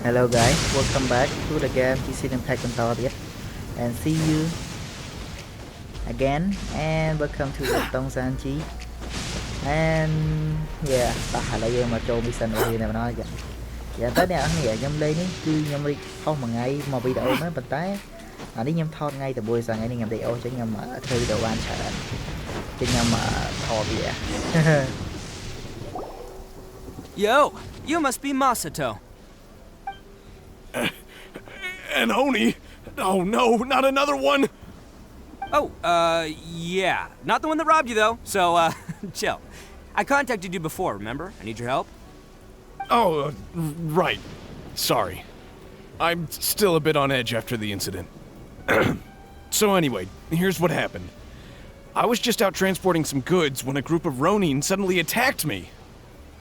Hello guys, welcome back to the game Genshin Impact Cambodia and see you again and welcome to the Tong San YI and yeah តោះឥឡូវយើងមកចូល mission នេះតែម្ដងចាយ៉ាងទៅអ្នកនេះខ្ញុំលេងនេះគឺខ្ញុំរីកខុសមួយថ្ងៃមកវីដេអូមែនប៉ុន្តែអានេះខ្ញុំថតថ្ងៃតែមួយថ្ងៃនេះខ្ញុំវីដេអូចឹងខ្ញុំធ្វើវីដេអូបានច្រើនចឹងខ្ញុំថតវា Yo, you must be Masato. An Oni? Oh no, not another one! Oh, yeah. Not the one that robbed you, though, so, chill. I contacted you before, remember? I need your help. Oh, right. Sorry. I'm still a bit on edge after the incident. So anyway, here's what happened. I was just out transporting some goods when a group of Ronin suddenly attacked me.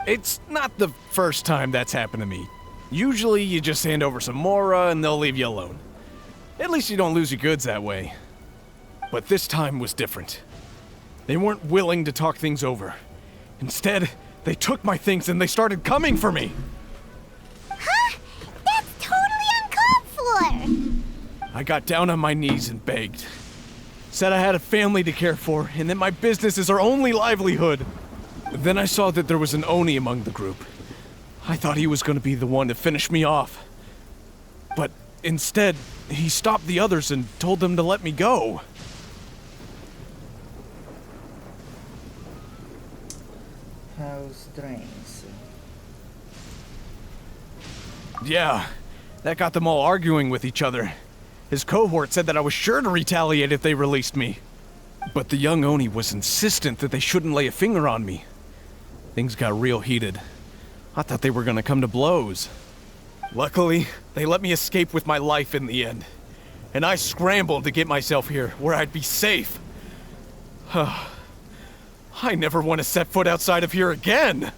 It's not the first time that's happened to me. Usually you just hand over some Mora and they'll leave you alone. At least you don't lose your goods that way. But this time was different. They weren't willing to talk things over. Instead, they took my things and they started coming for me. Huh? That's totally uncalled for! I got down on my knees and begged. Said I had a family to care for and that my business is our only livelihood. Then I saw that there was an Oni among the group. I thought he was going to be the one to finish me off. But instead, he stopped the others and told them to let me go. How strange. Yeah, that got them all arguing with each other. His cohort said that I was sure to retaliate if they released me. But the young Oni was insistent that they shouldn't lay a finger on me. Things got real heated. I thought they were gonna come to blows. Luckily, they let me escape with my life in the end. And I scrambled to get myself here, where I'd be safe. I never want to set foot outside of here again!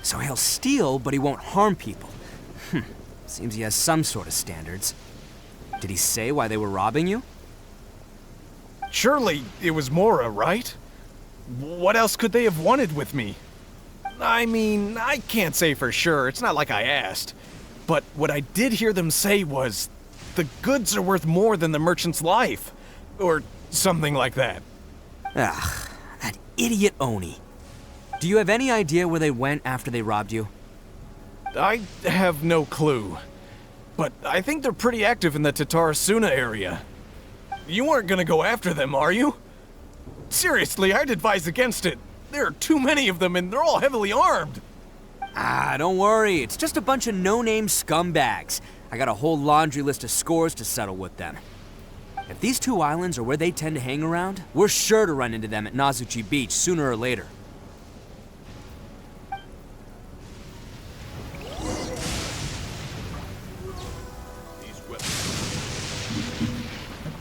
So he'll steal, but he won't harm people. Seems he has some sort of standards. Did he say why they were robbing you? Surely it was Mora, right? What else could they have wanted with me? I mean, I can't say for sure, it's not like I asked. But what I did hear them say was, the goods are worth more than the merchant's life. Or something like that. Ugh, that idiot Oni. Do you have any idea where they went after they robbed you? I have no clue. But I think they're pretty active in the Tatarasuna area. You aren't gonna go after them, are you? Seriously, I'd advise against it. There are too many of them and they're all heavily armed. Ah, don't worry. It's just a bunch of no-name scumbags. I got a whole laundry list of scores to settle with them. If these two islands are where they tend to hang around, we're sure to run into them at Nazuchi Beach sooner or later.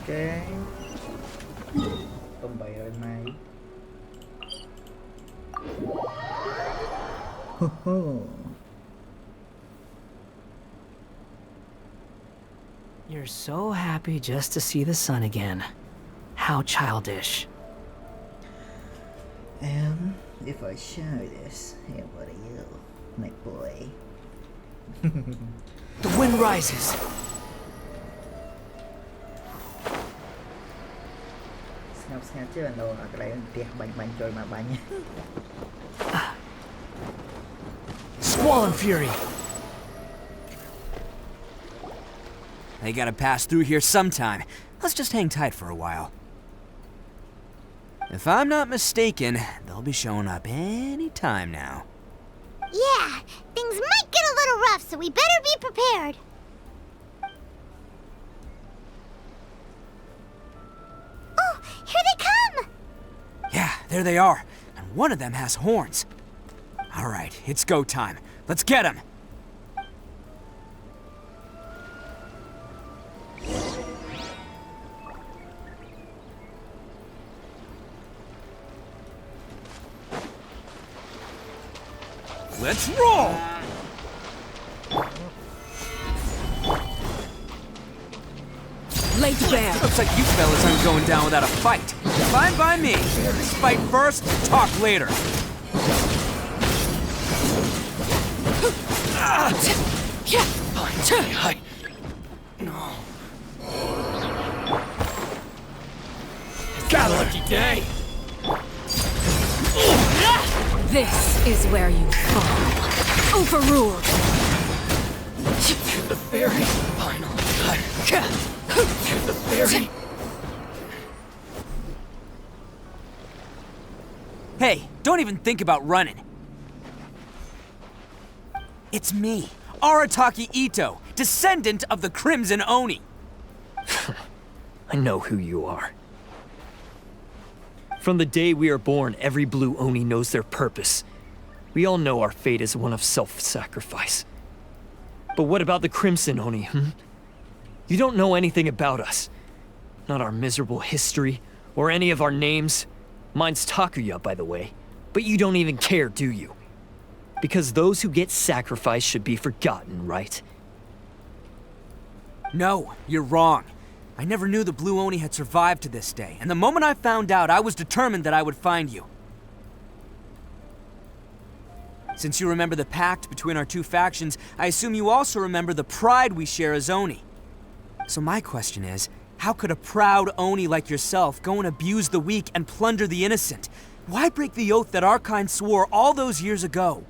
Okay. Không bày rồi mày. You're so happy just to see the sun again. How childish. And if I show this, hey, what are you, my boy? The wind rises. Snap chứ anh đồ cái này tiệt bánh chơi mà bánh. Squall and fury. They gotta pass through here sometime. Let's just hang tight for a while. If I'm not mistaken, they'll be showing up any time now. Yeah, things might get a little rough, so we better be prepared. Oh, here they come! Yeah, there they are. And one of them has horns. All right, it's go time. Let's get him! Let's roll! Laid to bear. Looks like you fellas aren't going down without a fight. Fine by me. Fight first, talk later. Fine. Got a lucky day. This is where you fall. Overruled. The very final cut. The very... Hey, don't even think about running. It's me, Arataki Ito, descendant of the Crimson Oni. I know who you are. From the day we are born, every blue Oni knows their purpose. We all know our fate is one of self-sacrifice. But what about the Crimson Oni, You don't know anything about us. Not our miserable history, or any of our names. Mine's Takuya, by the way. But you don't even care, do you? Because those who get sacrificed should be forgotten, right? No, you're wrong. I never knew the Blue Oni had survived to this day, and the moment I found out, I was determined that I would find you. Since you remember the pact between our two factions, I assume you also remember the pride we share as Oni. So my question is, how could a proud Oni like yourself go and abuse the weak and plunder the innocent? Why break the oath that our kind swore all those years ago?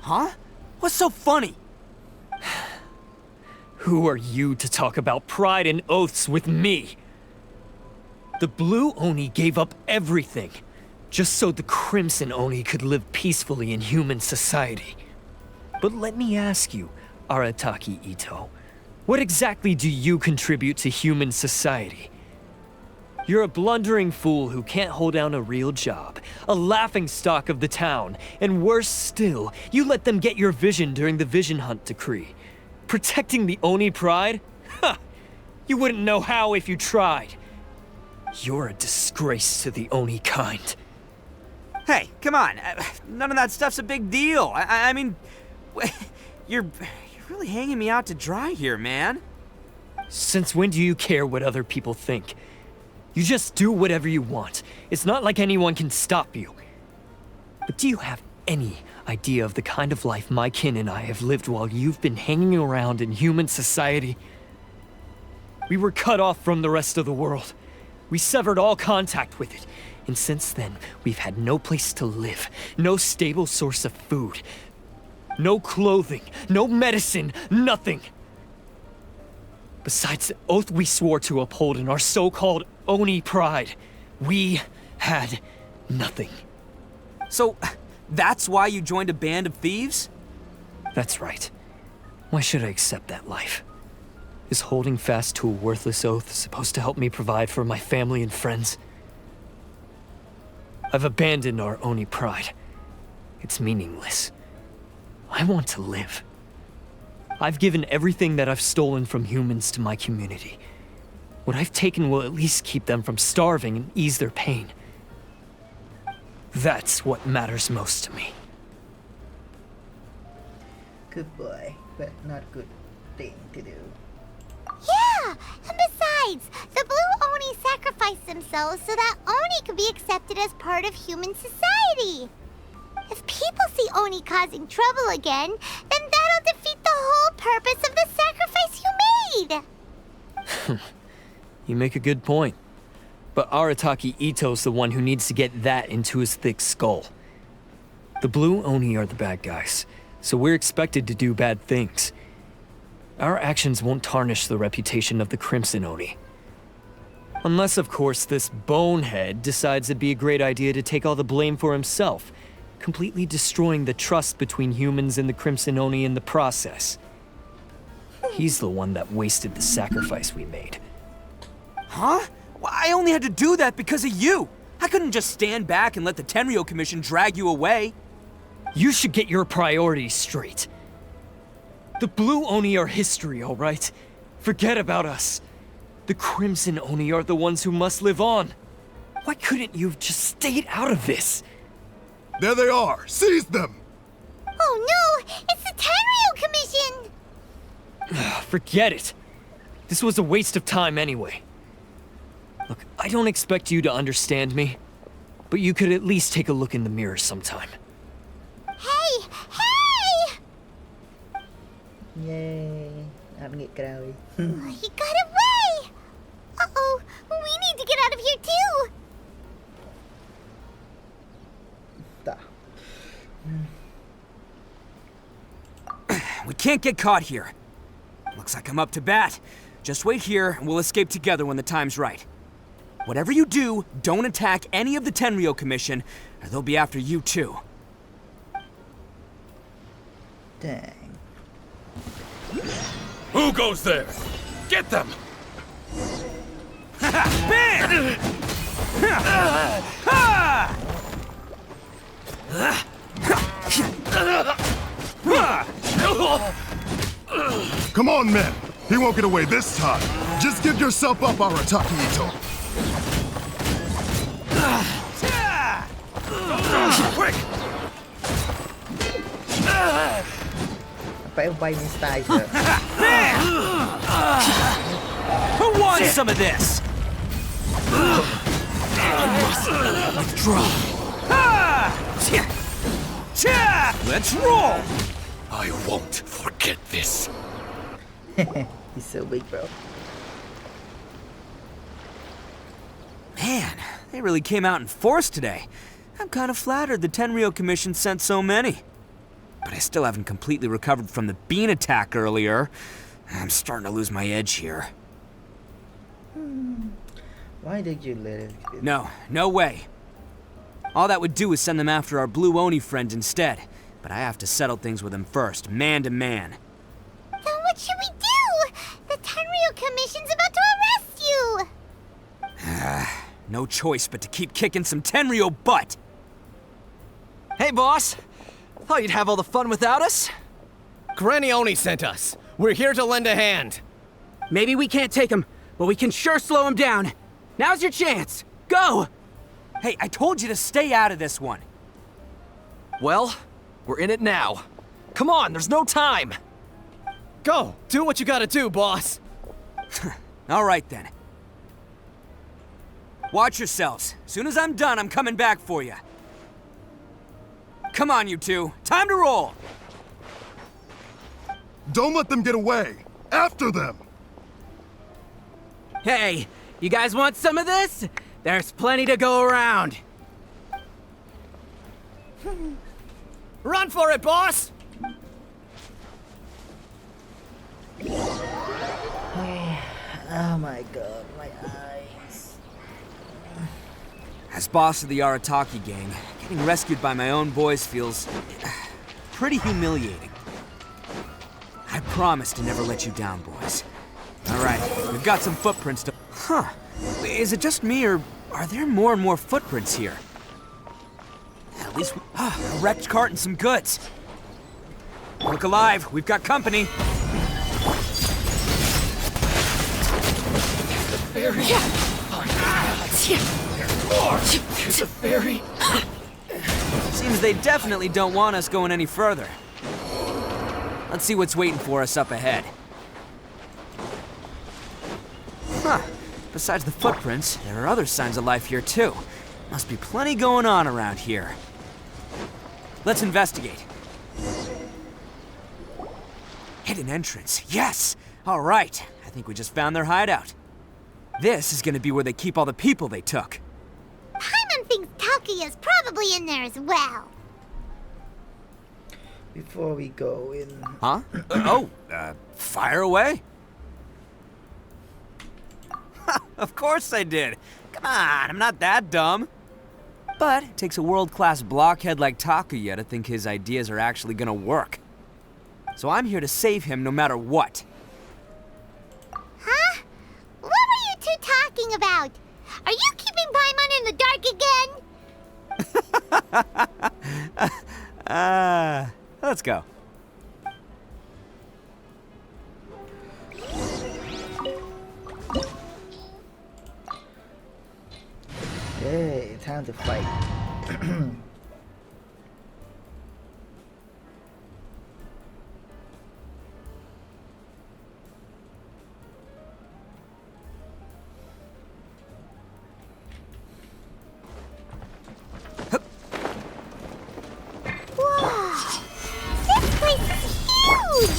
Huh? What's so funny? Who are you to talk about pride and oaths with me? The Blue Oni gave up everything, just so the Crimson Oni could live peacefully in human society. But let me ask you, Arataki Ito, what exactly do you contribute to human society? You're a blundering fool who can't hold down a real job, a laughingstock of the town, and worse still, you let them get your vision during the Vision Hunt decree. Protecting the Oni pride? Ha! You wouldn't know how if you tried. You're a disgrace to the Oni kind. Hey, come on. None of that stuff's a big deal. I mean, you're really hanging me out to dry here, man. Since when do you care what other people think? You just do whatever you want. It's not like anyone can stop you. But do you have any idea of the kind of life my kin and I have lived while you've been hanging around in human society? We were cut off from the rest of the world. We severed all contact with it. And since then, we've had no place to live, no stable source of food, no clothing, no medicine, nothing. Besides the oath we swore to uphold in our so-called Oni pride, we had nothing. So, that's why you joined a band of thieves? That's right. Why should I accept that life? Is holding fast to a worthless oath supposed to help me provide for my family and friends? I've abandoned our Oni pride. It's meaningless. I want to live. I've given everything that I've stolen from humans to my community. What I've taken will at least keep them from starving and ease their pain. That's what matters most to me. Good boy, but not good thing to do. Yeah, and besides, the Blue Oni sacrificed themselves so that Oni could be accepted as part of human society. If people see Oni causing trouble again, then that'll defeat the whole purpose of the sacrifice you made. You make a good point. But Arataki Ito's the one who needs to get that into his thick skull. The Blue Oni are the bad guys, so we're expected to do bad things. Our actions won't tarnish the reputation of the Crimson Oni. Unless, of course, this bonehead decides it'd be a great idea to take all the blame for himself, completely destroying the trust between humans and the Crimson Oni in the process. He's the one that wasted the sacrifice we made. Huh? Well, I only had to do that because of you. I couldn't just stand back and let the Tenryo Commission drag you away. You should get your priorities straight. The Blue Oni are history, all right? Forget about us. The Crimson Oni are the ones who must live on. Why couldn't you have just stayed out of this? There they are! Seize them! Oh no, it's the Tenryo Commission! Forget it. This was a waste of time anyway. Look, I don't expect you to understand me, but you could at least take a look in the mirror sometime. Yay. Áp nghĩaក្រោយ He got away! Uh-oh, we need to get out of here too! តោះ We can't get caught here. Looks like I'm up to bat. Just wait here, and we'll escape together when the time's right. Whatever you do, don't attack any of the Tenryou Commission, or they'll be after you too. Dang. Who goes there? Get them! Bam! Come on, men. He won't get away this time. Just give yourself up, Arataki Ito. Quick! បែបវាយមាន style ច្រើន Who wants some of this? Withdraw. Let's roll! I won't forget this. He's so big, bro. Man, they really came out in force today. I'm kind of flattered the Tenryou Commission sent so many. But I still haven't completely recovered from the bean attack earlier. I'm starting to lose my edge here. Why did you let it? No way. All that would do is send them after our blue Oni friend instead. But I have to settle things with them first, man to man. Then what should we do? The Tenryou Commission's about to arrest you! No choice but to keep kicking some Tenryou butt. Hey, boss! Thought you'd have all the fun without us? Granny Oni sent us. We're here to lend a hand. Maybe we can't take him, but we can sure slow him down. Now's your chance. Go! Hey, I told you to stay out of this one. Well, we're in it now. Come on, there's no time! Go! Do what you gotta do, boss! All right then. Watch yourselves. Soon as I'm done, I'm coming back for you. Come on, you two. Time to roll! Don't let them get away. After them. Hey, you guys want some of this? There's plenty to go around. Run for it, boss! Oh my god, my eyes. As boss of the Arataki gang, getting rescued by my own boys feels pretty humiliating. I promise to never let you down, boys. All right, we've got some footprints to... Huh. Is it just me, or are there more and more footprints here? At least... a wrecked cart and some goods. Look alive, we've got company. Ferry. There's a ferry. Seems they definitely don't want us going any further. Let's see what's waiting for us up ahead. Huh. Besides the footprints, there are other signs of life here too. Must be plenty going on around here. Let's investigate. Hidden entrance. Yes! All right. I think we just found their hideout. This is gonna be where they keep all the people they took. Paimon thinks Takuya's probably in there as well. Before we go in... Huh? Fire away. Of course I did. Come on, I'm not that dumb. But it takes a world-class blockhead like Takuya to think his ideas are actually gonna work. So I'm here to save him no matter what. Huh? What were you two talking about? Are you keeping Paimon in the dark again? Let's go. Hey, time to fight. Whoa! This place is huge!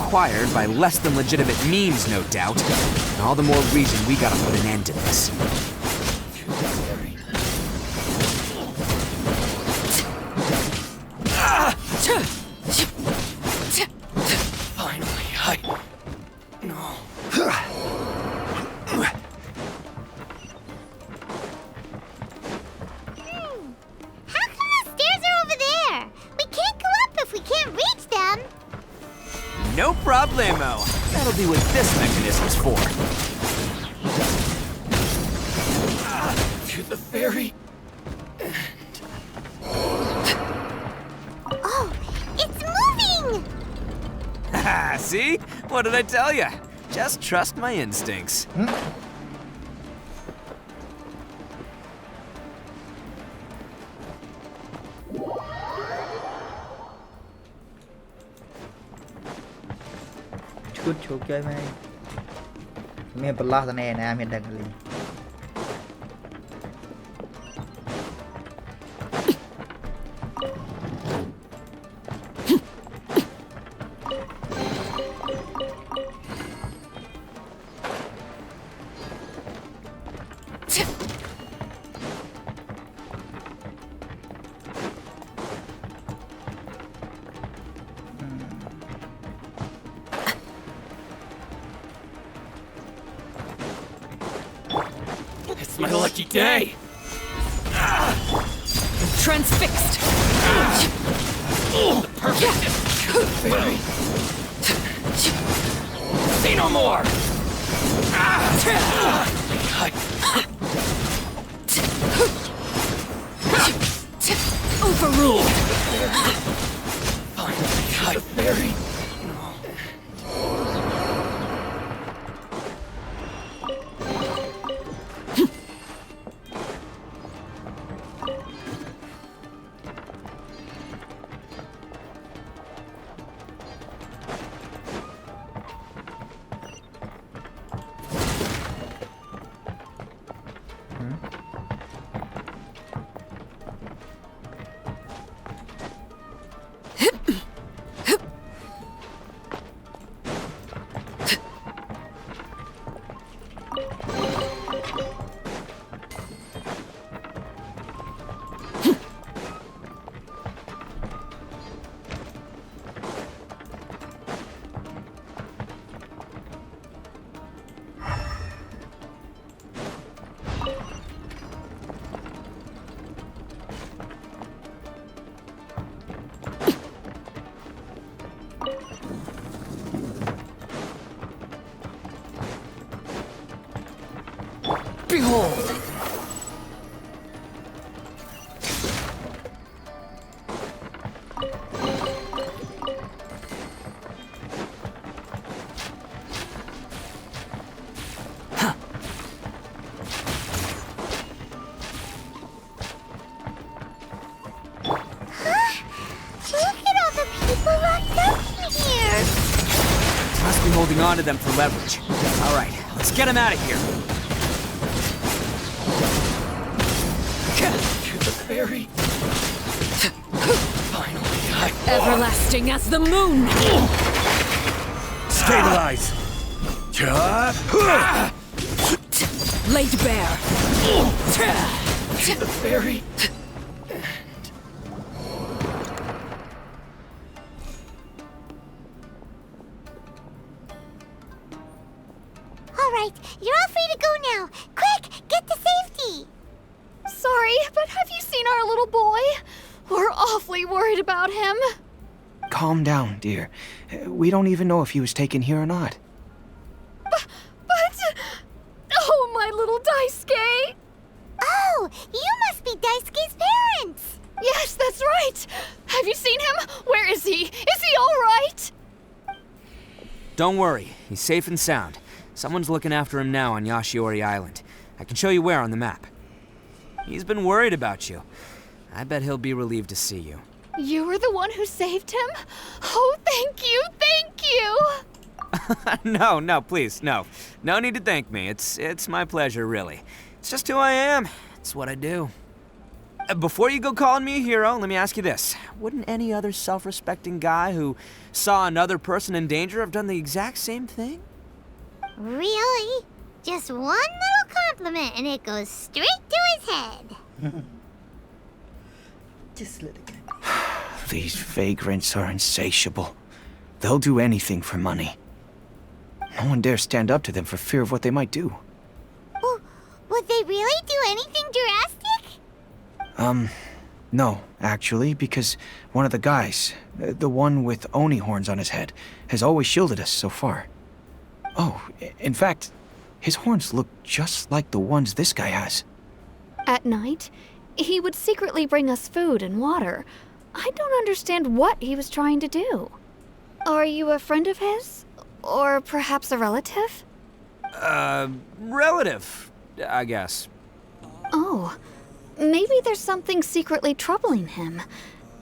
acquired by less than legitimate means, no doubt. And all the more reason we gotta put an end to this. Finally, No. How come the stairs are over there? We can't go up if we can't reach them. No problemo. That'll be what this mechanism's for. To the ferry. Oh, it's moving! Haha, see? What did I tell you? Just trust my instincts. Chút chuột chơi mày. Mình bật lót này nè, mình đang lên. It's my lucky day. Transfixed. The perfect ferry. Say no more. Overruled. Finally, the ferry. Behold! Look at all the people locked up here. Must be holding on to them for leverage. All right, let's get them out of here. To the ferry. Finally, Everlasting as the moon! Stabilize. Laid bare. To the ferry. All right, you're all free to go now. Quick, get to safety. Sorry, but have you seen our little boy? We're awfully worried about him. Calm down, dear. We don't even know if he was taken here or not. But... Oh, my little Daisuke! Oh, you must be Daisuke's parents. Yes, that's right! Have you seen him? Where is he? Is he all right? Don't worry, he's safe and sound. Someone's looking after him now on Yashiori Island. I can show you where on the map. He's been worried about you. I bet he'll be relieved to see you. You were the one who saved him? Oh, thank you, thank you! No, please, no. No need to thank me. It's my pleasure, really. It's just who I am. It's what I do. Before you go calling me a hero, let me ask you this. Wouldn't any other self-respecting guy who saw another person in danger have done the exact same thing? Really? Just one little compliment and it goes straight to his head. Just let it go. These vagrants are insatiable. They'll do anything for money. No one dares stand up to them for fear of what they might do. Well, would they really do anything drastic? No, actually, because one of the guys, the one with Oni horns on his head, has always shielded us so far. Oh, in fact, his horns look just like the ones this guy has. At night, he would secretly bring us food and water. I don't understand what he was trying to do. Are you a friend of his? Or perhaps a relative? Relative, I guess. Oh, maybe there's something secretly troubling him.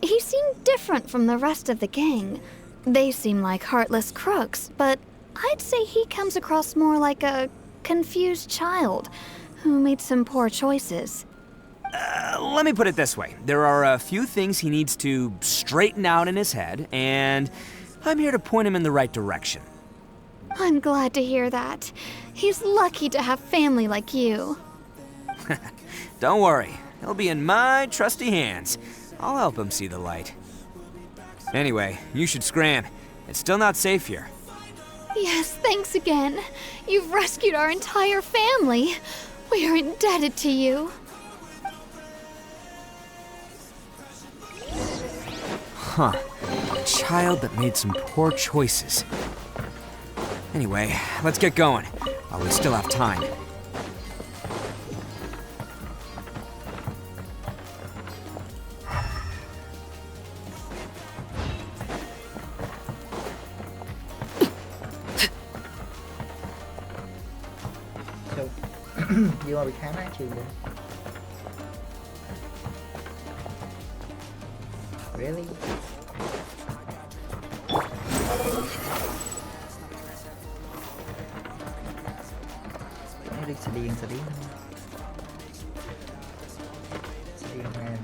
He seemed different from the rest of the gang. They seem like heartless crooks, but I'd say he comes across more like a confused child who made some poor choices. Let me put it this way. There are a few things he needs to straighten out in his head, and I'm here to point him in the right direction. I'm glad to hear that. He's lucky to have family like you. Don't worry. He'll be in my trusty hands. I'll help him see the light. Anyway, you should scram. It's still not safe here. Yes, thanks again. You've rescued our entire family. We are indebted to you. Huh. A child that made some poor choices. Anyway, let's get going while we still have time. So, you want to be camera too then? Really? Ini sedih Sedih man.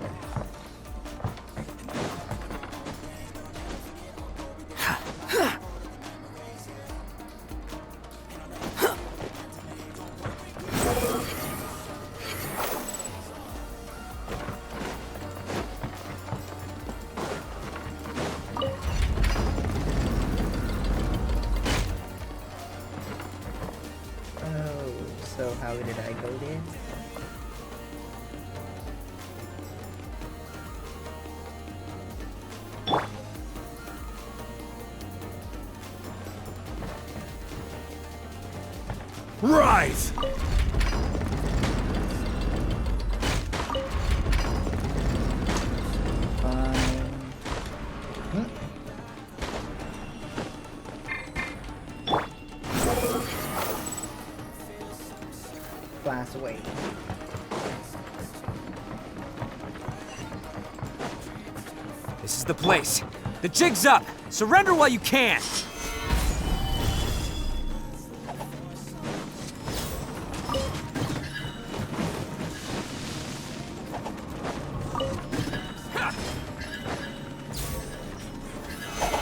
So how did I go there? Rise! Flash away. This is the place. The jig's up. Surrender while you can.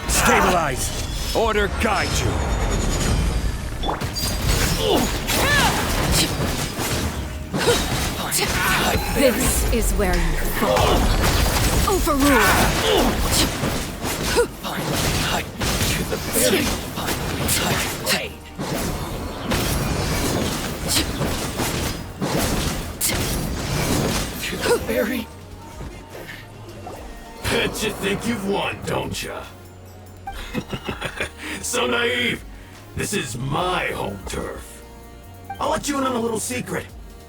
Stabilize! Order guide you! This is where you fall. Overrule. To the very to the very. Bet you think you've won, don't ya? So naive. This is my home turf. I'll let you in on a little secret.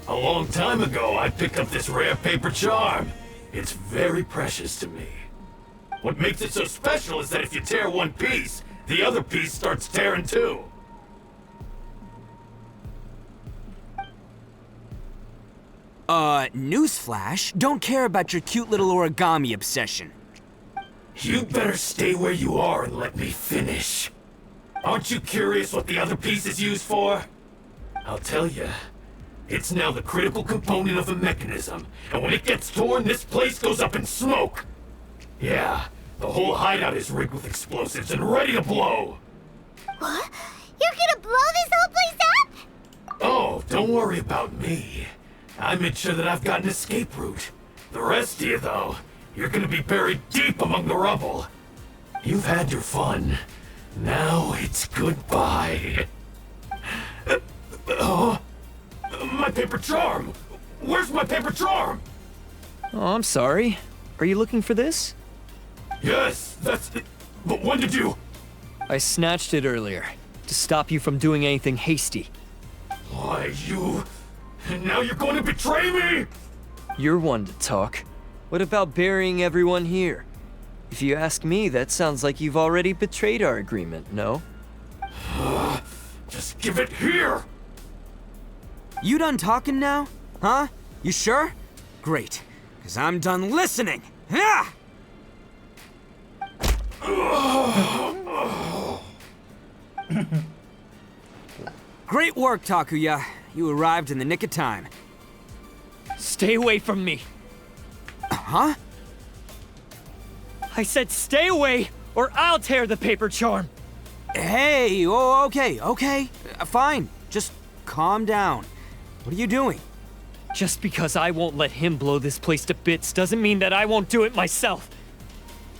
A long time ago, I picked up this rare paper charm. It's very precious to me. What makes it so special is that if you tear one piece, the other piece starts tearing too. Newsflash, don't care about your cute little origami obsession. You'd better stay where you are and let me finish. Aren't you curious what the other piece is used for? I'll tell you. It's now the critical component of the mechanism, and when it gets torn, this place goes up in smoke. Yeah, the whole hideout is rigged with explosives and ready to blow. What? You're gonna blow this whole place up? Oh, don't worry about me. I made sure that I've got an escape route. The rest of you, though, you're gonna be buried deep among the rubble. You've had your fun. Now it's goodbye. My paper charm! Where's my paper charm? Oh, I'm sorry. Are you looking for this? Yes, that's it. But when did you... I snatched it earlier, to stop you from doing anything hasty. Why, you... And now you're going to betray me? You're one to talk. What about burying everyone here? If you ask me, that sounds like you've already betrayed our agreement, no? Just give it here! You done talking now? Huh? You sure? Great, because I'm done listening. Ah! Great work, Takuya. You arrived in the nick of time. Stay away from me. Huh? I said stay away, or I'll tear the paper charm. Hey, okay. Fine. Just calm down. What are you doing? Just because I won't let him blow this place to bits doesn't mean that I won't do it myself.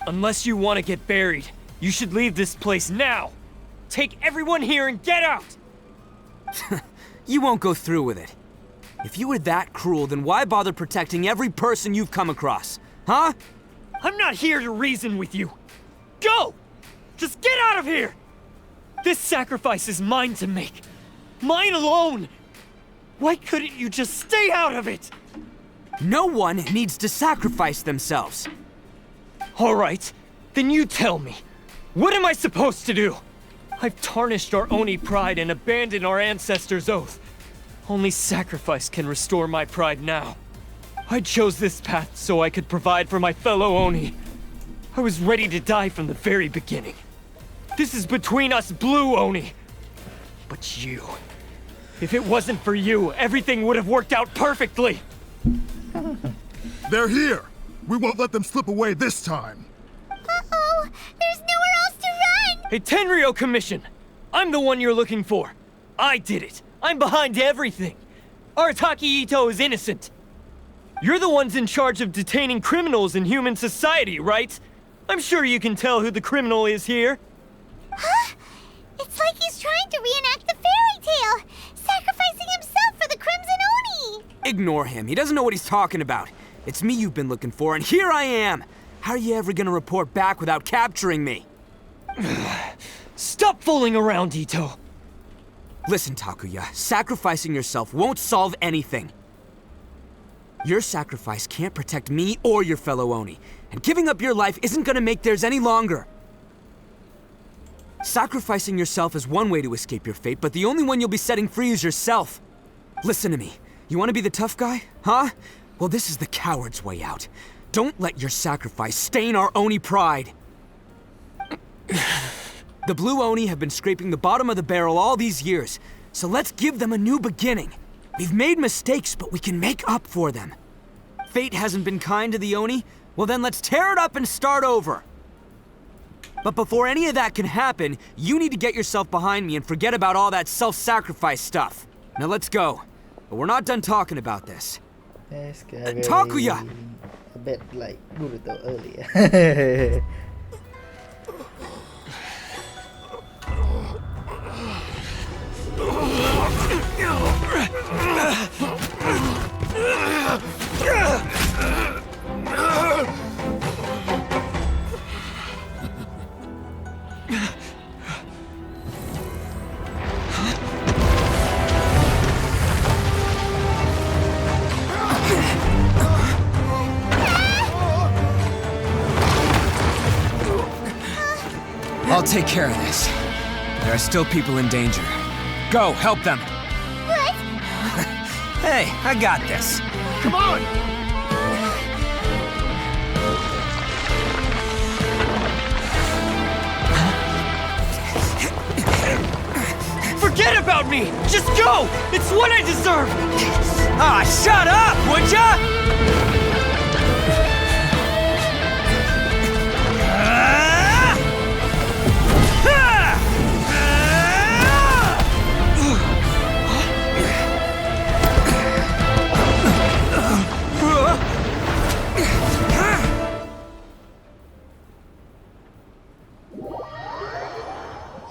Unless you want to get buried, you should leave this place now. Take everyone here and get out! You won't go through with it. If you were that cruel, then why bother protecting every person you've come across? Huh? I'm not here to reason with you. Go! Just get out of here! This sacrifice is mine to make. Mine alone! Why couldn't you just stay out of it? No one needs to sacrifice themselves. All right, then you tell me. What am I supposed to do? I've tarnished our Oni pride and abandoned our ancestors' oath. Only sacrifice can restore my pride now. I chose this path so I could provide for my fellow Oni. I was ready to die from the very beginning. This is between us Blue Oni. But you... If it wasn't for you, everything would have worked out perfectly. They're here. We won't let them slip away this time. Uh-oh, there's nowhere else to run! A Tenryo commission! I'm the one you're looking for. I did it. I'm behind everything. Arataki Ito is innocent. You're the ones in charge of detaining criminals in human society, right? I'm sure you can tell who the criminal is here. Huh? It's like he's trying to reenact the fairy tale, sacrificing himself for the Crimson Oni! Ignore him. He doesn't know what he's talking about. It's me you've been looking for, and here I am! How are you ever gonna report back without capturing me? Stop fooling around, Ito! Listen, Takuya, sacrificing yourself won't solve anything. Your sacrifice can't protect me or your fellow Oni, and giving up your life isn't gonna make theirs any longer. Sacrificing yourself is one way to escape your fate, but the only one you'll be setting free is yourself. Listen to me. You want to be the tough guy? Huh? Well, this is the coward's way out. Don't let your sacrifice stain our Oni pride. The Blue Oni have been scraping the bottom of the barrel all these years, so let's give them a new beginning. We've made mistakes, but we can make up for them. Fate hasn't been kind to the Oni? Well then let's tear it up and start over. But before any of that can happen, you need to get yourself behind me and forget about all that self-sacrifice stuff. Now let's go. But we're not done talking about this. Takuya! A bit like Boruto earlier. I'll take care of this. There are still people in danger. Go, help them. What? Hey, I got this. Come on! Forget about me! Just go! It's what I deserve! Shut up, would ya?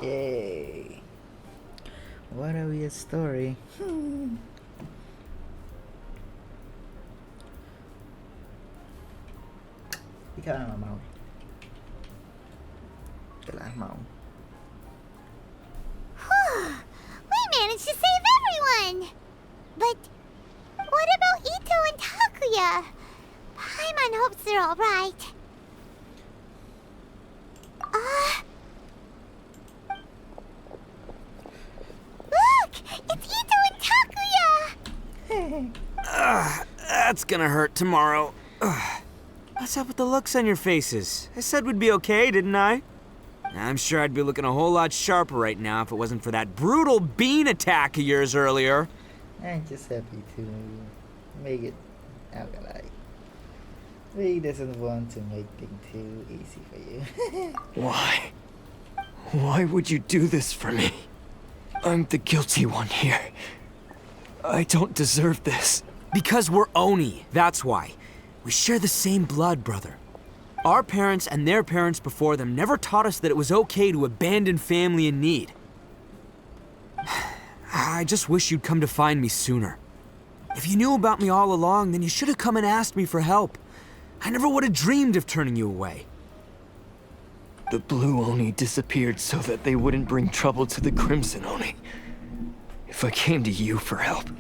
Yay. What a weird story. Đi theo là màu. Cái lá màu. We managed to save everyone! But what about Ito and Takuya? Paimon hopes they're alright. Look! It's Ito and Takuya! That's gonna hurt tomorrow. What's up with the looks on your faces? I said we'd be okay, didn't I? I'm sure I'd be looking a whole lot sharper right now if it wasn't for that brutal bean attack of yours earlier. I'm just happy to make it out alive. He doesn't want to make things too easy for you. Why? Why would you do this for me? I'm the guilty one here. I don't deserve this. Because we're Oni, that's why. We share the same blood, brother. Our parents and their parents before them never taught us that it was okay to abandon family in need. I just wish you'd come to find me sooner. If you knew about me all along, then you should have come and asked me for help. I never would have dreamed of turning you away. The Blue Oni disappeared so that they wouldn't bring trouble to the Crimson Oni. If I came to you for help,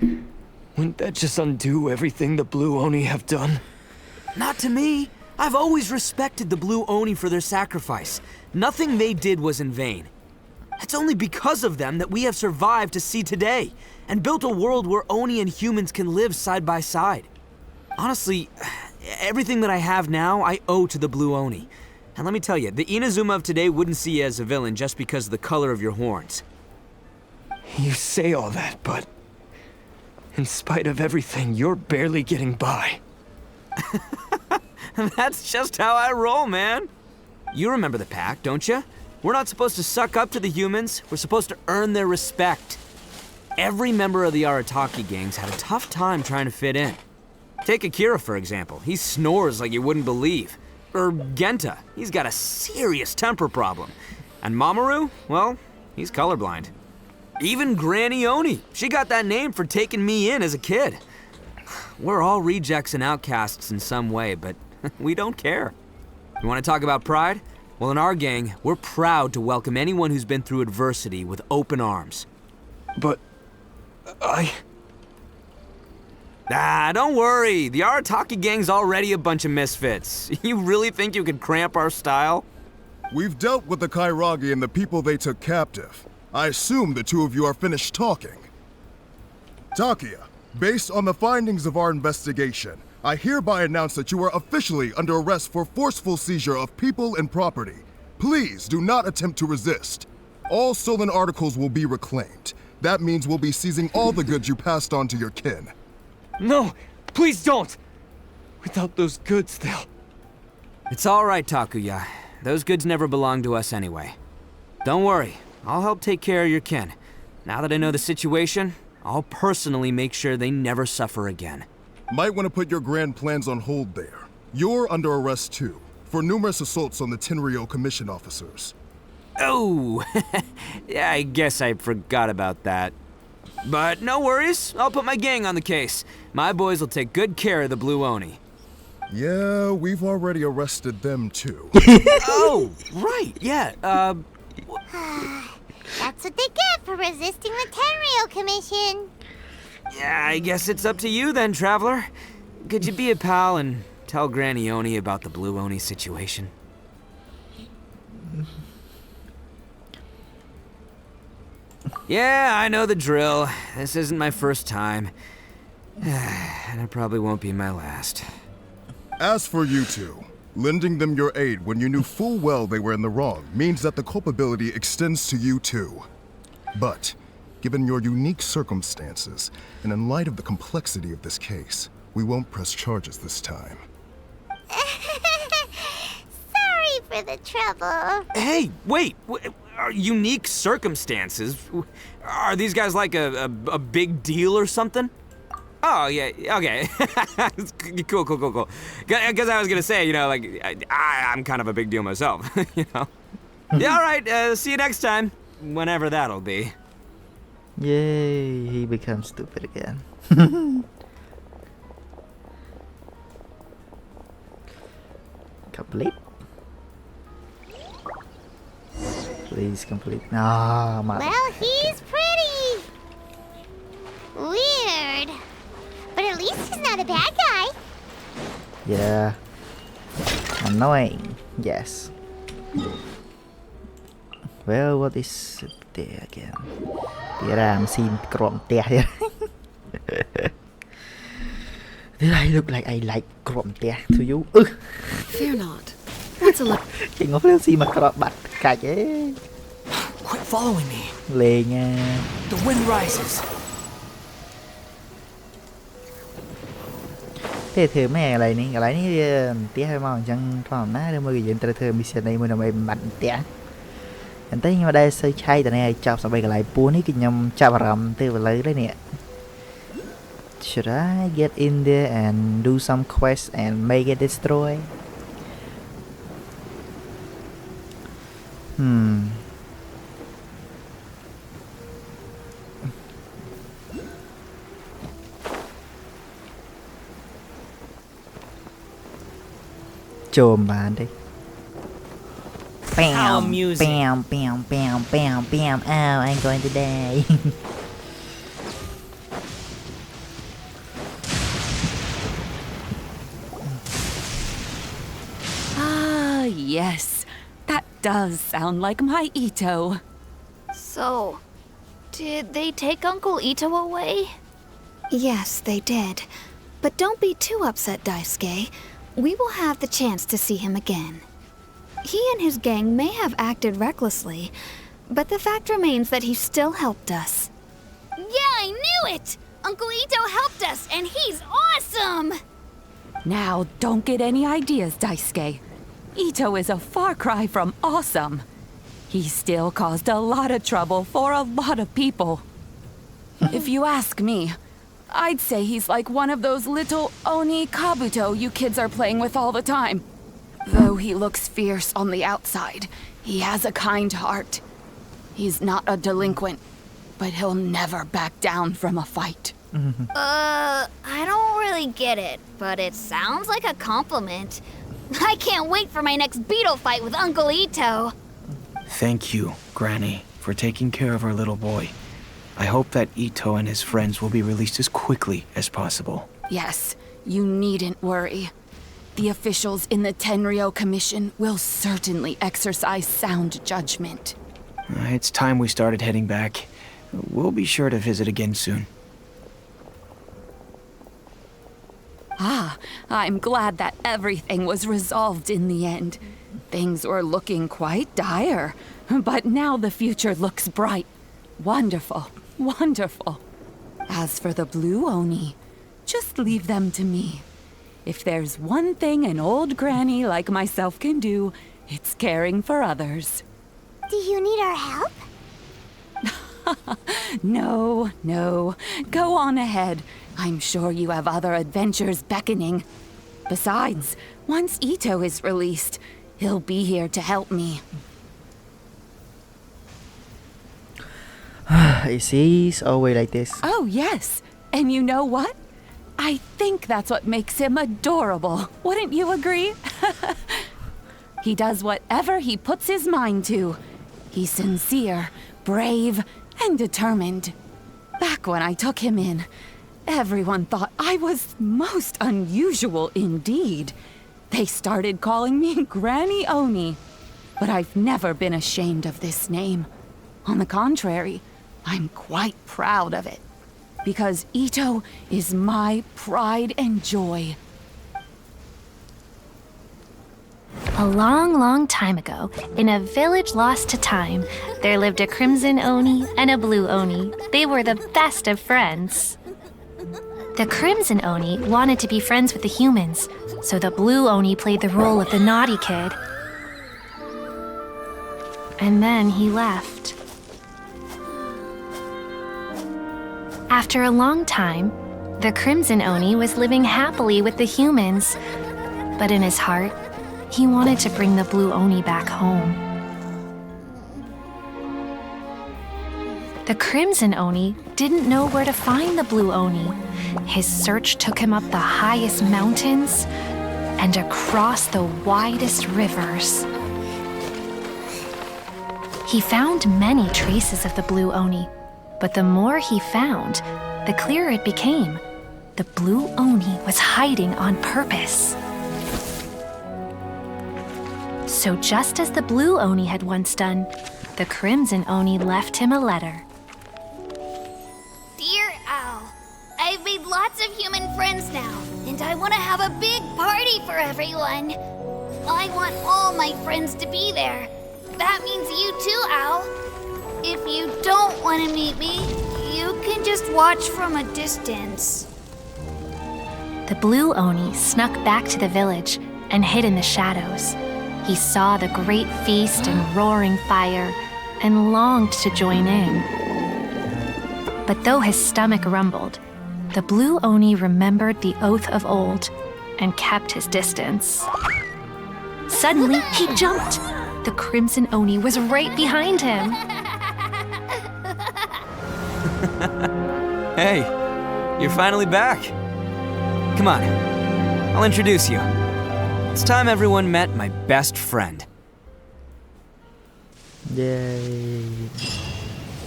wouldn't that just undo everything the Blue Oni have done? Not to me. I've always respected the Blue Oni for their sacrifice. Nothing they did was in vain. It's only because of them that we have survived to see today, and built a world where Oni and humans can live side by side. Honestly, everything that I have now, I owe to the Blue Oni. And let me tell you, the Inazuma of today wouldn't see you as a villain just because of the color of your horns. You say all that, but in spite of everything, you're barely getting by. That's just how I roll, man. You remember the pact, don't you? We're not supposed to suck up to the humans. We're supposed to earn their respect. Every member of the Arataki gangs had a tough time trying to fit in. Take Akira, for example. He snores like you wouldn't believe. Or Genta. He's got a serious temper problem. And Mamoru, well, he's colorblind. Even Granny Oni. She got that name for taking me in as a kid. We're all rejects and outcasts in some way, but we don't care. You want to talk about pride? Well, in our gang, we're proud to welcome anyone who's been through adversity with open arms. But don't worry. The Arataki gang's already a bunch of misfits. You really think you could cramp our style? We've dealt with the Kairagi and the people they took captive. I assume the two of you are finished talking. Takuya, based on the findings of our investigation, I hereby announce that you are officially under arrest for forceful seizure of people and property. Please do not attempt to resist. All stolen articles will be reclaimed. That means we'll be seizing all the goods you passed on to your kin. No, please don't! Without those goods, they'll... It's all right, Takuya. Those goods never belonged to us anyway. Don't worry, I'll help take care of your kin. Now that I know the situation, I'll personally make sure they never suffer again. Might want to put your grand plans on hold there. You're under arrest too, for numerous assaults on the Tenryo Commission officers. Oh, yeah, I guess I forgot about that. But no worries, I'll put my gang on the case. My boys will take good care of the Blue Oni. Yeah, we've already arrested them too. Oh, right, yeah, That's what they get for resisting the Tenryo Commission. Yeah, I guess it's up to you then, Traveler. Could you be a pal and tell Granny Oni about the Blue Oni situation? Yeah, I know the drill. This isn't my first time. And it probably won't be my last. As for you two, lending them your aid when you knew full well they were in the wrong means that the culpability extends to you too. But Given your unique circumstances, and in light of the complexity of this case, we won't press charges this time. Sorry for the trouble. Hey, wait! Unique circumstances? Are these guys like a big deal or something? Oh, yeah, okay. Cool. Because I was gonna say, you know, like, I'm kind of a big deal myself, you know? Yeah, all right, see you next time. Whenever that'll be. Yay, he becomes stupid again. Complete. Please complete. Ah, man. Well, he's pretty. Weird. But at least he's not a bad guy. Yeah. Annoying. Yes. Well, what is it there again? I'm seeing crom there. Did I look like I like crom there to you? Fear not. What's a look? Chị ngốc lên xì mà crom bạch cả chứ. Quit following me. Lê nha. The wind rises. Thế thử mấy cái này tía hay mong chẳng còn ná để mời dựng thử mission này mới làm em mạnh tía. Anh thấy nhưng mà đây xây chay tại này chọc sao bây cái lại buôn ấy cái nhom chọc rầm từ vào lấy đấy nè. Should I get in there and do some quest and make it destroy? Chồm bạn đi. Bam, bam. Oh, I'm going to die. Ah, yes. That does sound like my Ito. So, did they take Uncle Ito away? Yes, they did. But don't be too upset, Daisuke. We will have the chance to see him again. He and his gang may have acted recklessly, but the fact remains that he still helped us. Yeah, I knew it! Uncle Ito helped us, and he's awesome! Now, don't get any ideas, Daisuke. Ito is a far cry from awesome. He still caused a lot of trouble for a lot of people. If you ask me, I'd say he's like one of those little Oni Kabuto you kids are playing with all the time. Though he looks fierce on the outside, he has a kind heart. He's not a delinquent, but he'll never back down from a fight. I don't really get it, but it sounds like a compliment. I can't wait for my next beetle fight with Uncle Ito. Thank you, Granny, for taking care of our little boy. I hope that Ito and his friends will be released as quickly as possible. Yes, you needn't worry. The officials in the Tenryo Commission will certainly exercise sound judgment. It's time we started heading back. We'll be sure to visit again soon. Ah, I'm glad that everything was resolved in the end. Things were looking quite dire, but now the future looks bright. Wonderful, wonderful. As for the Blue Oni, just leave them to me. If there's one thing an old granny like myself can do, it's caring for others. Do you need our help? No. Go on ahead. I'm sure you have other adventures beckoning. Besides, once Ito is released, he'll be here to help me. Is he always like this? Oh, yes. And you know what? I think that's what makes him adorable. Wouldn't you agree? He does whatever he puts his mind to. He's sincere, brave, and determined. Back when I took him in, everyone thought I was most unusual indeed. They started calling me Granny Oni. But I've never been ashamed of this name. On the contrary, I'm quite proud of it. Because Ito is my pride and joy. A long, long time ago, in a village lost to time, there lived a crimson Oni and a blue Oni. They were the best of friends. The crimson Oni wanted to be friends with the humans, so the blue Oni played the role of the naughty kid. And then he left. After a long time, the crimson Oni was living happily with the humans, but in his heart, he wanted to bring the blue Oni back home. The crimson Oni didn't know where to find the blue Oni. His search took him up the highest mountains and across the widest rivers. He found many traces of the blue Oni, but the more he found, the clearer it became. The blue Oni was hiding on purpose. So just as the blue Oni had once done, the crimson Oni left him a letter. Dear Owl, I've made lots of human friends now, and I want to have a big party for everyone. I want all my friends to be there. That means you too, Owl. If you don't want to meet me, you can just watch from a distance. The blue Oni snuck back to the village and hid in the shadows. He saw the great feast and roaring fire and longed to join in. But though his stomach rumbled, the blue Oni remembered the oath of old and kept his distance. Suddenly, he jumped. The crimson Oni was right behind him. Hey, you're finally back. Come on, I'll introduce you. It's time everyone met my best friend. Yay.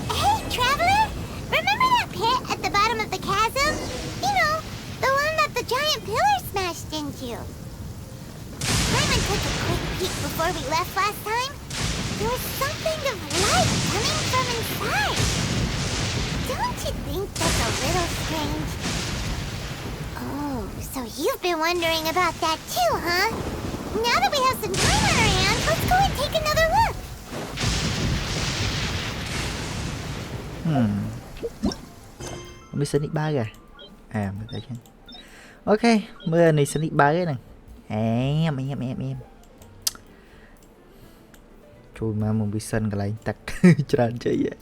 Hey, Traveler! Remember that pit at the bottom of the chasm? You know, the one that the giant pillar smashed into. Simon took a quick peek before we left last time. There was something of light coming from inside. Don't you think that's a little strange? Oh, so you've been wondering about that too, huh? Now that we have some time on our hands, let's go and take another look. Mới Sonic 3 kìa. À, mình thấy chứ. Ok, mưa này Sonic 3 cái này. Em. Chui mà một mission cái lại tắt tràn chơi vậy.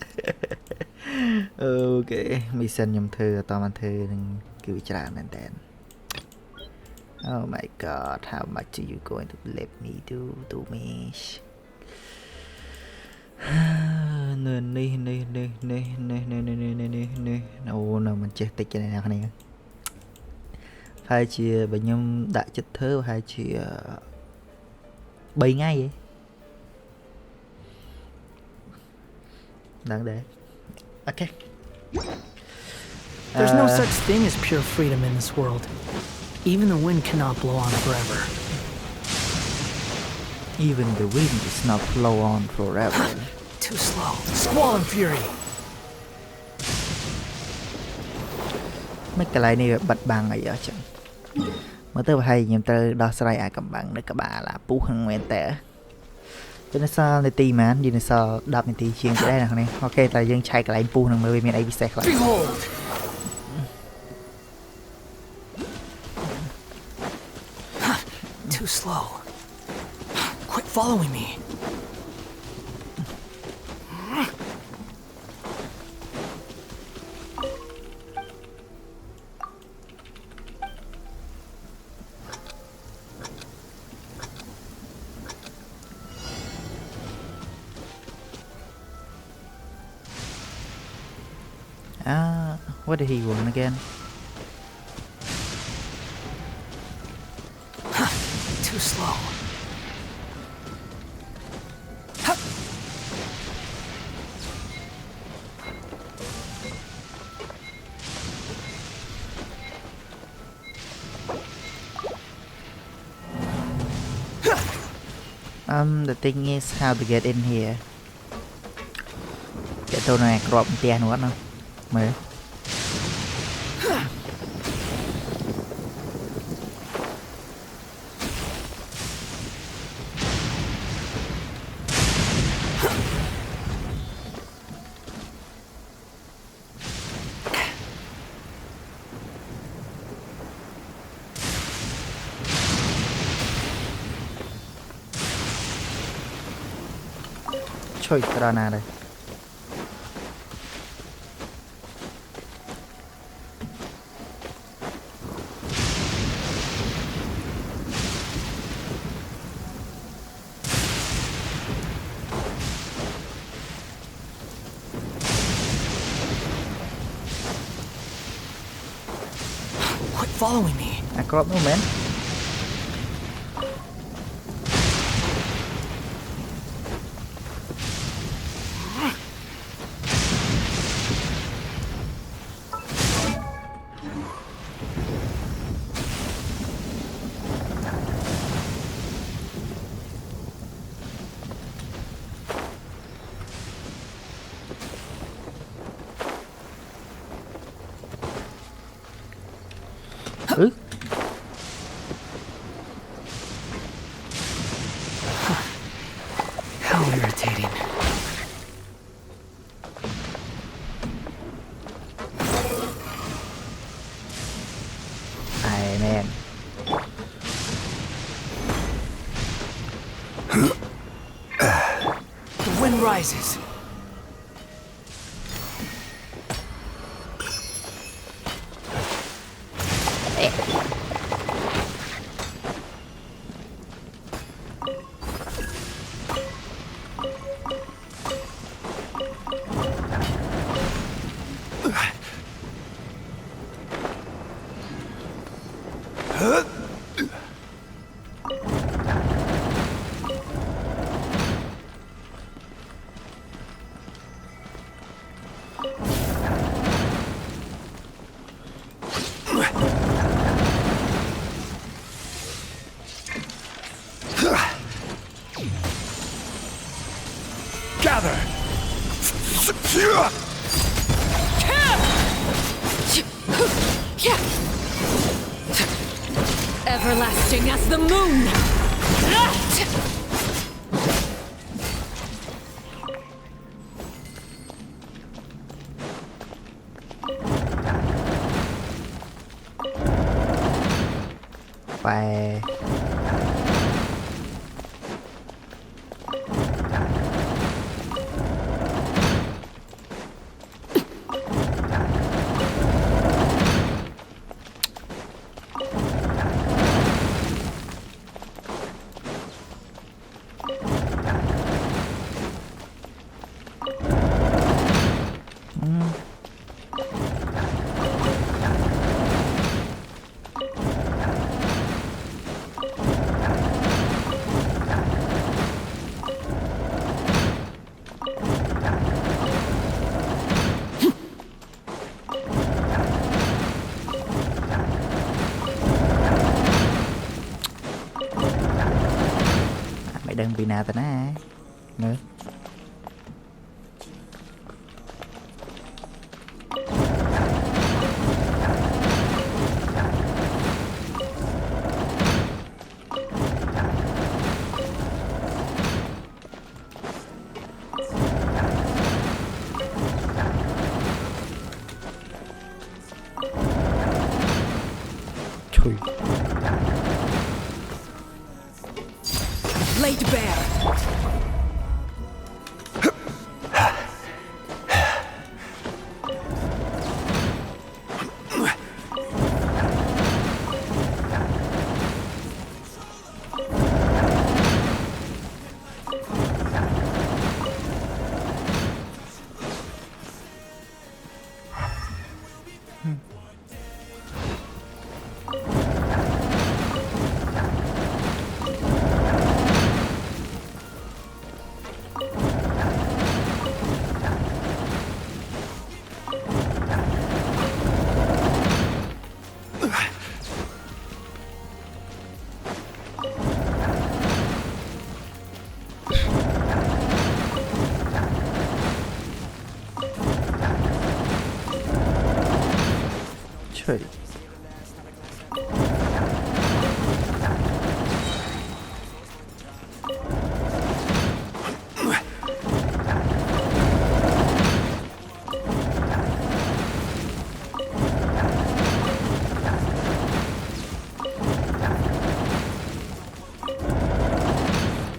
Ok, mission nhầm thư to man thư đừng cứ tràn lên đèn. Oh my god, how much are you going to let me do to me? Ồ, nào mình chết tích cái này nè. Hai chia bệnh nhân đại chất thơ, hai chia 7 ngày vậy. Đáng để. Okay. There's no such thing as pure freedom in this world. Even the wind cannot blow on forever. Even the wind does not blow on forever. Too slow. Squall and fury. Mấy cái này này bật bằng ở giờ chẳng. Mới tới hay nhầm tới đo xoay ai cầm bằng để các bà là bú hơn nguyên tệ. Cho nên sao này tì mà như này sao đạp này tì chiên cái đây nào này. Ok, là dân chạy cái lại bú hơn mới bên đây bị sẹt lại. Too slow. Quit following me. What did he want again? Too slow. The thing is how to get in here. Cái tôi này crop tiền quá không? Mày. Trời, Rana đây. Quit following me. À, crop nữa man. How irritating. Ai man. The wind rises. Gather! Everlasting as the moon! Bye. Mày đừng bị nạt tao nè nữa. Trời. Laid bare. Trời.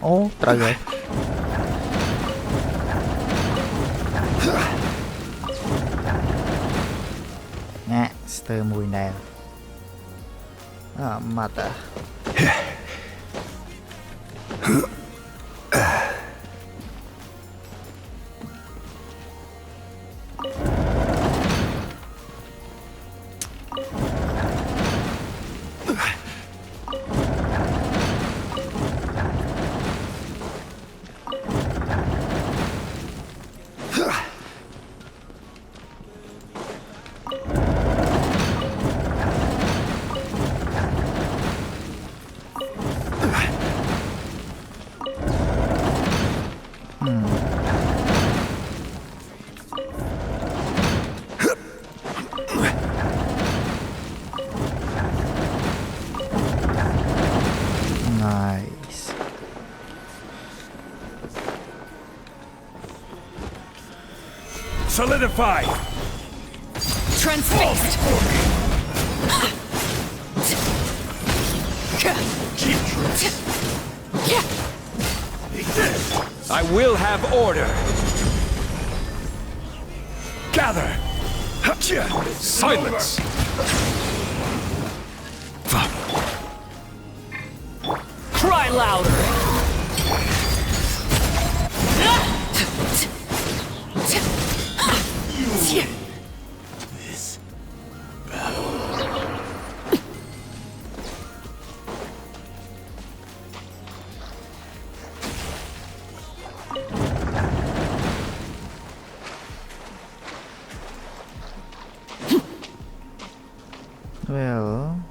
Ồ, trời ơi. monster មួយណែម៉ាត់ Nice. Solidify! Transfixed! I will have order. Gather! Silence! Cry louder! This battle. Well,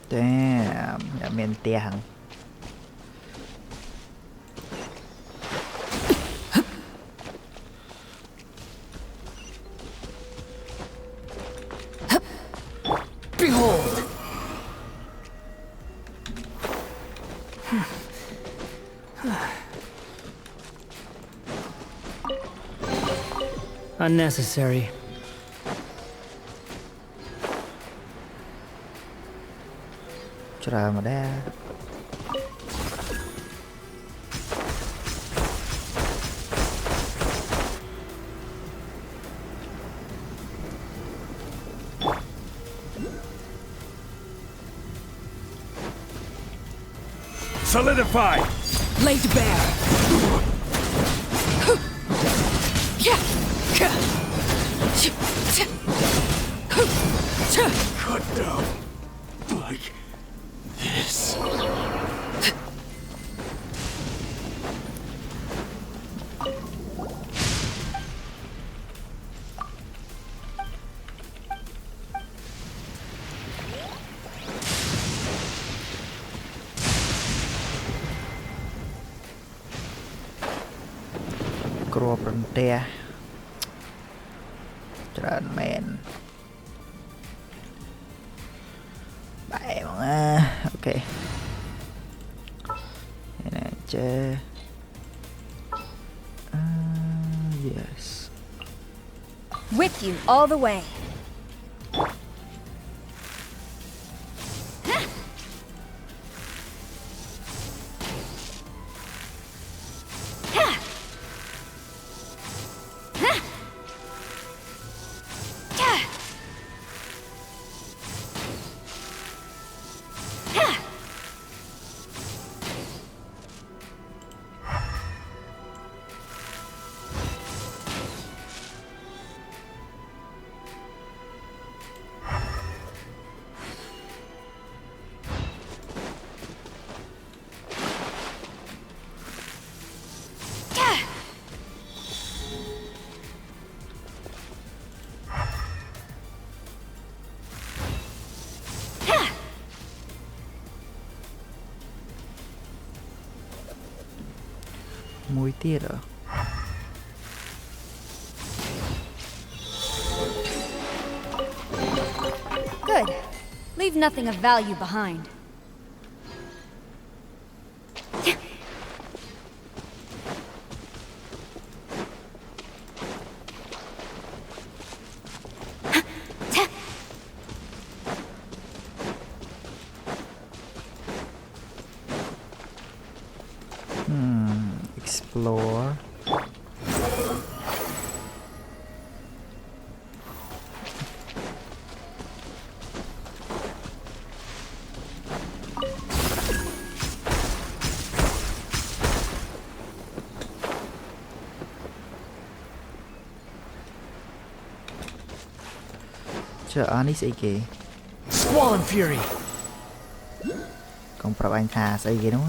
damn, đã men tia hẳn. Behold! Unnecessary. Trời mà đa. Solidify! Laid bare! Cut down. Like this. Crop rừng tia. Trần men. Bye mga. Okay. Yan aja. Yes. With you all the way. Muy tira. Good. Leave nothing of value behind. 4. Chờ Oni sẽ kì. Squall and Fury. Cònប្រាប់anhថាស្អីគេនោះ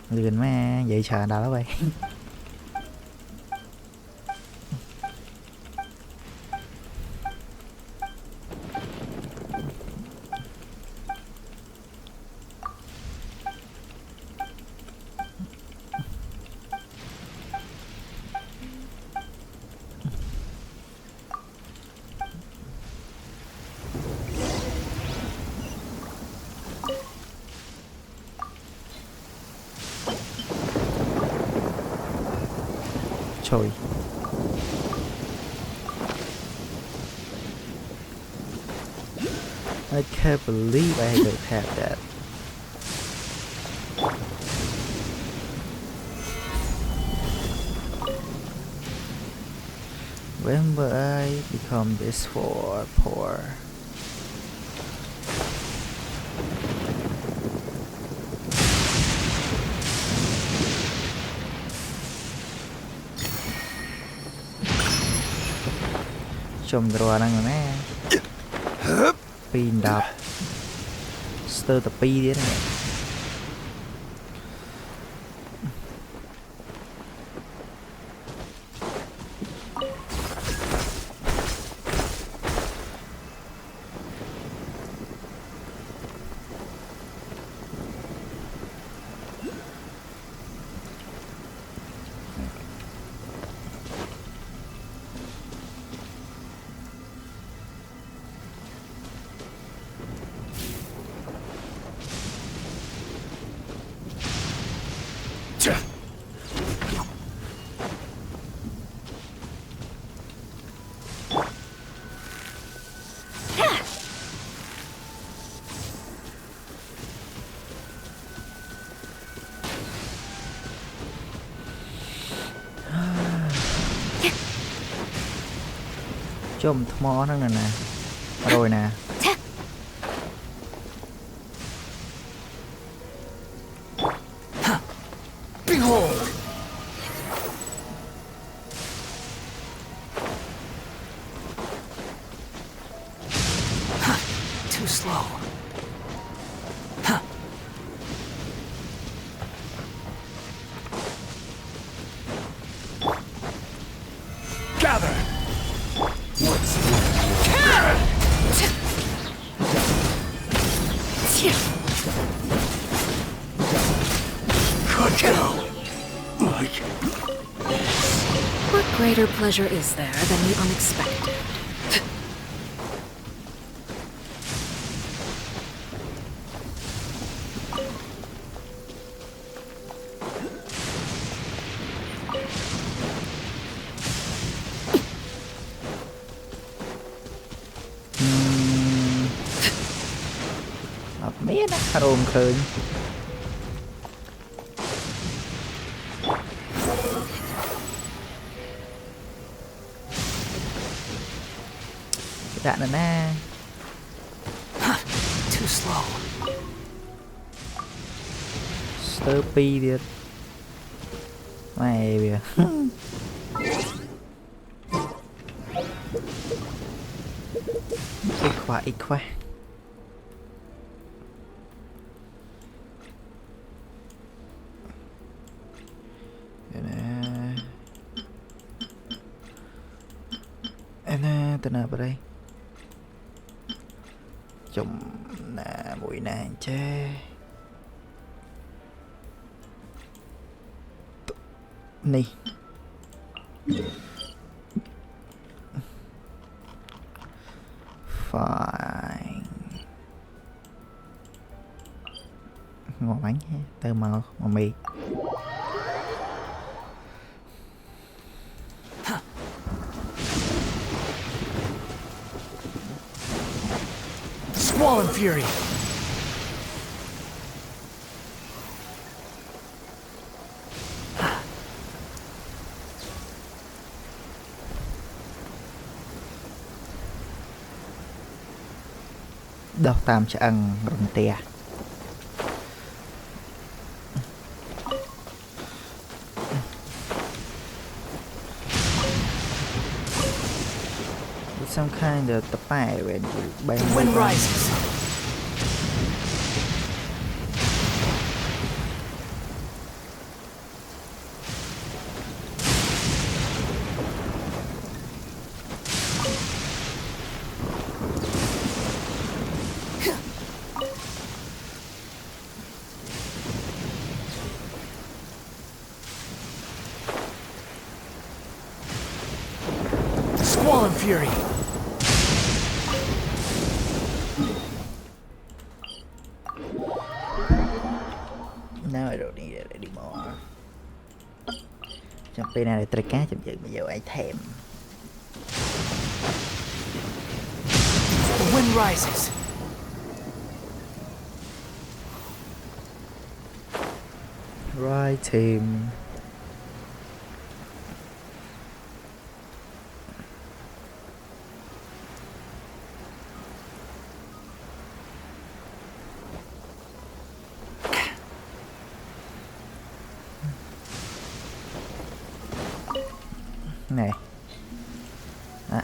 Lườn mà vậy chờ đó vậy. Trời. I can't believe I don't have that. When will I become this poor? Chôm rồi năng rồi nè. Pin đập. Stir tập pi đi nè. Chôm thmo nó nè. Rồi nè. Behold. Too slow. Gather. What greater pleasure is there than the unexpected? Mía nó ôm khơi. Dạ nè nè. Too slow. Slurpee đi. Mày bìa. Ít quá. Nè, từ nào vào đây? Chùm nè, mũi nàng chê. Nì. Fine. Ngon bánh ha, tơ màu mì. Swollen Fury! Đọc tam cho ăn rồng tè. Some kind of the pie when you bang the wind rises. Swollen Fury. Now I don't need it anymore. Trong bên này là cá chậm dừng bây giờ ai thèm. The wind rises. Right team. Này à.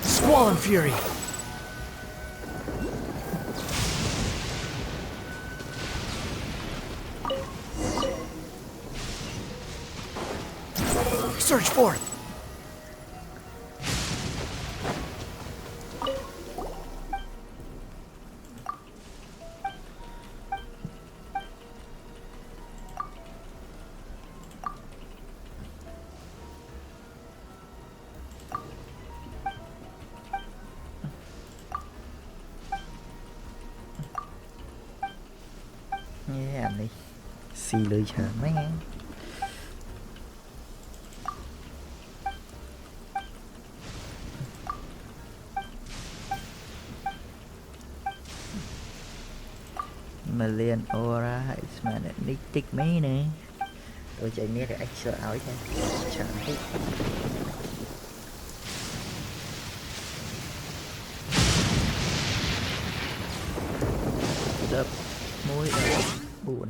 Swollen Fury. Surge forth. Nghe anh đi. Xì lưỡi chờ mấy nghe. Million aura is magnetic mấy nè. Tôi chạy nét để extra áo cho. Chẳng hết. Đập môi đập buồn.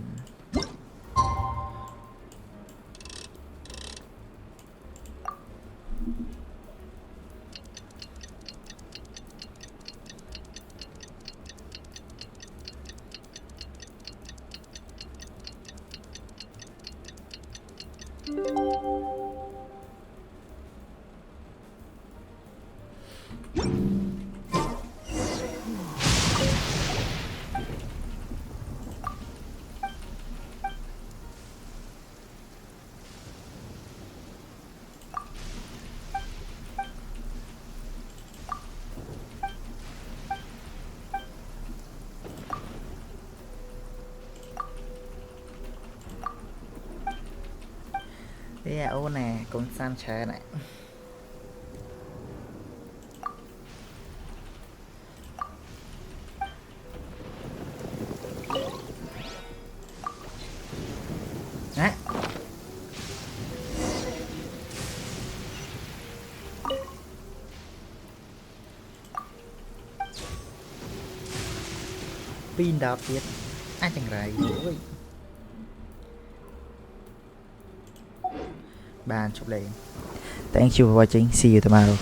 Đây là ô nè, con Sam chờ này. pin đạp tiết ai chẳng rải ôi bàn chụp lên. Thank you for watching, see you tomorrow.